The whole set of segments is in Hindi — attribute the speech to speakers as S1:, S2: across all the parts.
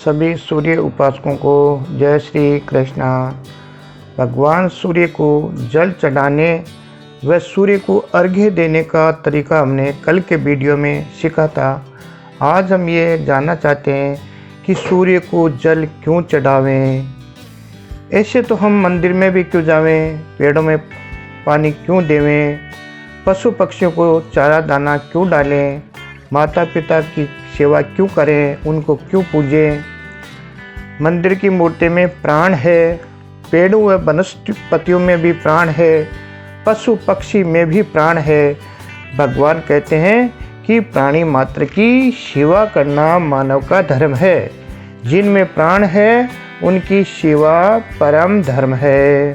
S1: सभी सूर्य उपासकों को जय श्री कृष्णा। भगवान सूर्य को जल चढ़ाने व सूर्य को अर्घ्य देने का तरीका हमने कल के वीडियो में सीखा था। आज हम ये जानना चाहते हैं कि सूर्य को जल क्यों चढ़ावें। ऐसे तो हम मंदिर में भी क्यों जावें, पेड़ों में पानी क्यों देवें, पशु पक्षियों को चारा दाना क्यों डालें, माता पिता की सेवा क्यों करें, उनको क्यों पूजें। मंदिर की मूर्ति में प्राण है, पेड़ों व वनस्पतियों में भी प्राण है, पशु पक्षी में भी प्राण है। भगवान कहते हैं कि प्राणी मात्र की सेवा करना मानव का धर्म है। जिनमें प्राण है उनकी सेवा परम धर्म है।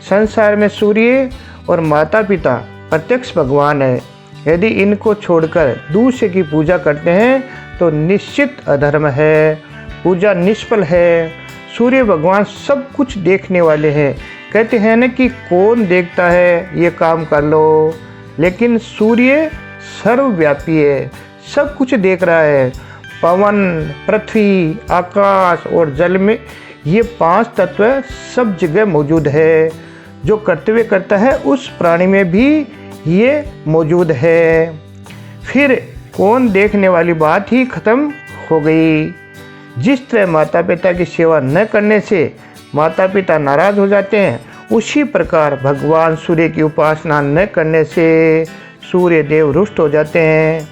S1: संसार में सूर्य और माता पिता प्रत्यक्ष भगवान है। यदि इनको छोड़कर दूसरे की पूजा करते हैं तो निश्चित अधर्म है, पूजा निष्फल है। सूर्य भगवान सब कुछ देखने वाले हैं। कहते हैं ना कि कौन देखता है ये काम कर लो, लेकिन सूर्य सर्वव्यापी है, सब कुछ देख रहा है। पवन, पृथ्वी, आकाश और जल में ये 5 तत्व सब जगह मौजूद है। जो कर्तव्य करता है उस प्राणी में भी ये मौजूद है। फिर कौन देखने वाली बात ही खत्म हो गई। जिस तरह माता पिता की सेवा न करने से माता पिता नाराज हो जाते हैं, उसी प्रकार भगवान सूर्य की उपासना न करने से सूर्य देव रुष्ट हो जाते हैं।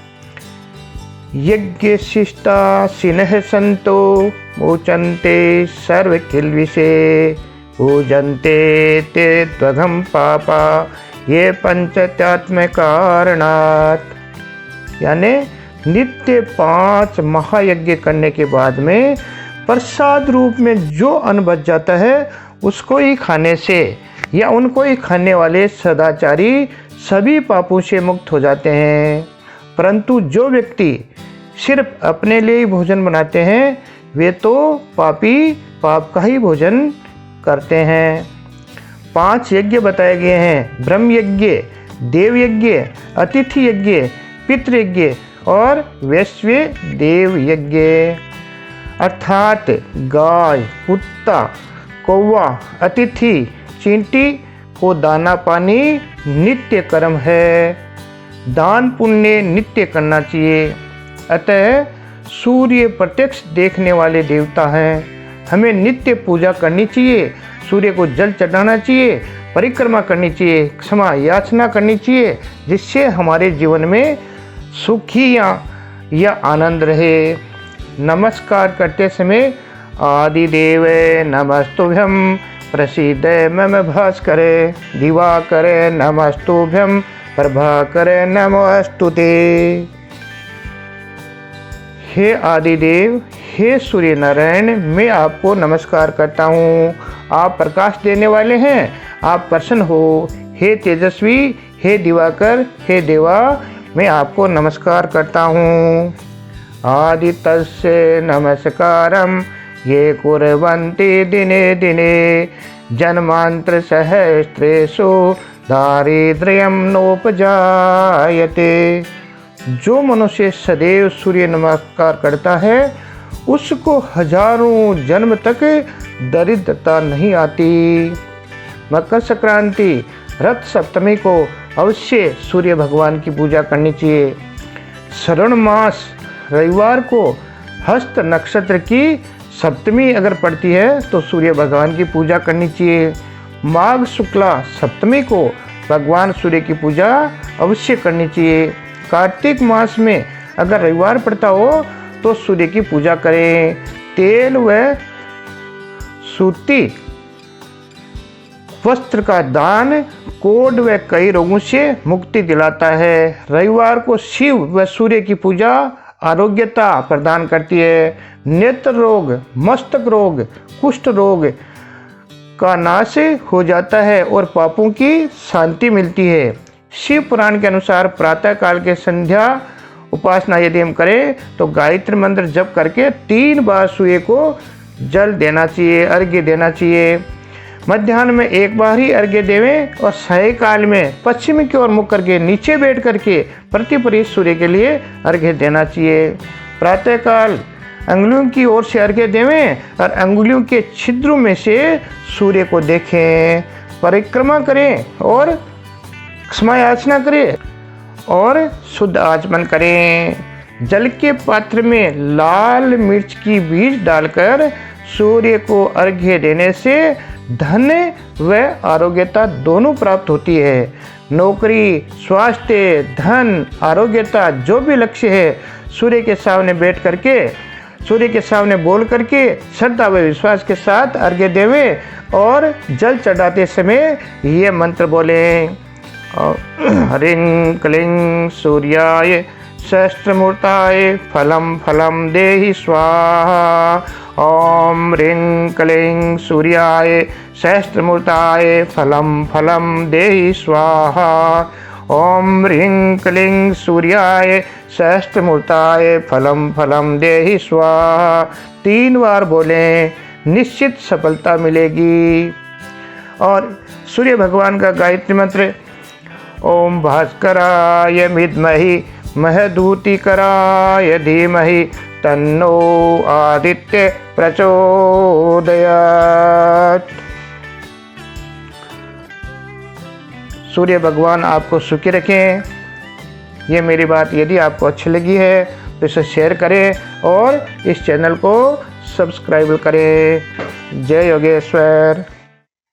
S1: यज्ञ शिष्टा सिनह संतो मोचन्ते सर्व किल्विषे पूजन्ते ते त्वघं पापा ये पंचत्यात्म कारणात्। यानी नित्य 5 महायज्ञ करने के बाद में प्रसाद रूप में जो अन्न बच जाता है उसको ही खाने से या उनको ही खाने वाले सदाचारी सभी पापों से मुक्त हो जाते हैं। परंतु जो व्यक्ति सिर्फ अपने लिए ही भोजन बनाते हैं वे तो पापी पाप का ही भोजन करते हैं। 5 यज्ञ बताए गए हैं: ब्रह्म यज्ञ, देव यज्ञ, अतिथि यज्ञ, पितृ यज्ञ और वैश्व देव यज्ञ। अर्थात गाय, कुत्ता, कौवा, अतिथि, चींटी को दाना पानी नित्य कर्म है। दान पुण्य नित्य करना चाहिए। अतः सूर्य प्रत्यक्ष देखने वाले देवता हैं। हमें नित्य पूजा करनी चाहिए, सूर्य को जल चढ़ाना चाहिए, परिक्रमा करनी चाहिए, क्षमा याचना करनी चाहिए, जिससे हमारे जीवन में सुखी या आनंद रहे। नमस्कार करते समय आदिदेव नमस्तुभ्यं प्रसीद मम भास्करे दिवाकरे नमस्तुभ्यं प्रभाकरे नमोस्तुते। हे आदिदेव, हे सूर्य नारायण, मैं आपको नमस्कार करता हूँ। आप प्रकाश देने वाले हैं, आप प्रसन्न हो। हे तेजस्वी, हे दिवाकर, हे देवा, मैं आपको नमस्कार करता हूँ। आदित्यस्य नमस्कारम ये कुर्वन्ति दिने दिने जन्मांतर सहस्रेषु दारिद्र्यं नोपजायते। जो मनुष्य सदैव सूर्य नमस्कार करता है उसको हजारों जन्म तक दरिद्रता नहीं आती। मकर संक्रांति, रथ सप्तमी को अवश्य सूर्य भगवान की पूजा करनी चाहिए। श्रावण मास रविवार को हस्त नक्षत्र की सप्तमी अगर पड़ती है तो सूर्य भगवान की पूजा करनी चाहिए। माघ शुक्ला सप्तमी को भगवान सूर्य की पूजा अवश्य करनी चाहिए। कार्तिक मास में अगर रविवार पड़ता हो तो सूर्य की पूजा करें। तेल व सूती वस्त्र का दान कोढ़ व कई रोगों से मुक्ति दिलाता है। रविवार को शिव व सूर्य की पूजा आरोग्यता प्रदान करती है। नेत्र रोग, मस्तक रोग, कुष्ठ रोग का नाश हो जाता है और पापों की शांति मिलती है। शिव पुराण के अनुसार प्रातः काल के संध्या उपासना यदि हम करें तो गायत्री मंत्र जप करके 3 बार सूर्य को जल देना चाहिए, अर्घ्य देना चाहिए। मध्याह्न में 1 बार ही अर्घ्य देवें और सायंकाल में पश्चिम की ओर मुख करके नीचे बैठ करके प्रतिपरीत सूर्य के लिए अर्घ्य देना चाहिए। प्रातःकाल अंगुलियों की ओर से अर्घ्य देवें और अंगुलियों के छिद्रों में से सूर्य को देखें, परिक्रमा करें और क्षमा याचना करें और शुद्ध आचमन करें। जल के पात्र में लाल मिर्च की बीज डालकर सूर्य को अर्घ्य देने से धन व आरोग्यता दोनों प्राप्त होती है। नौकरी, स्वास्थ्य, धन, आरोग्यता जो भी लक्ष्य है, सूर्य के सामने बैठ करके, सूर्य के सामने बोल करके श्रद्धा व विश्वास के साथ अर्घ्य देवें और जल चढ़ाते समय ये मंत्र बोलें। ह्रीं क्लीं सूर्याय सहस्त्रमूर्ताय फलं फलं देहि स्वाहा। ओम ह्रीं क्लीं सूर्याय सहस्त्रमूर्ताय फलं फलं देहि स्वाहा। ओम ह्रीं क्लीं सूर्याय सहस्त्रमूर्ताय फलं फलं देहि स्वाहा। 3 बार बोलें, निश्चित सफलता मिलेगी। और सूर्य भगवान का गायत्री मंत्र ओम भास्कराय विद्महि महधूतिकराय धीमहि तन्नो आदित्य प्रचोदयात्। सूर्य भगवान आपको सुखी रखें। ये मेरी बात यदि आपको अच्छी लगी है तो इसे शेयर करें और इस चैनल को सब्सक्राइब करें। जय योगेश्वर।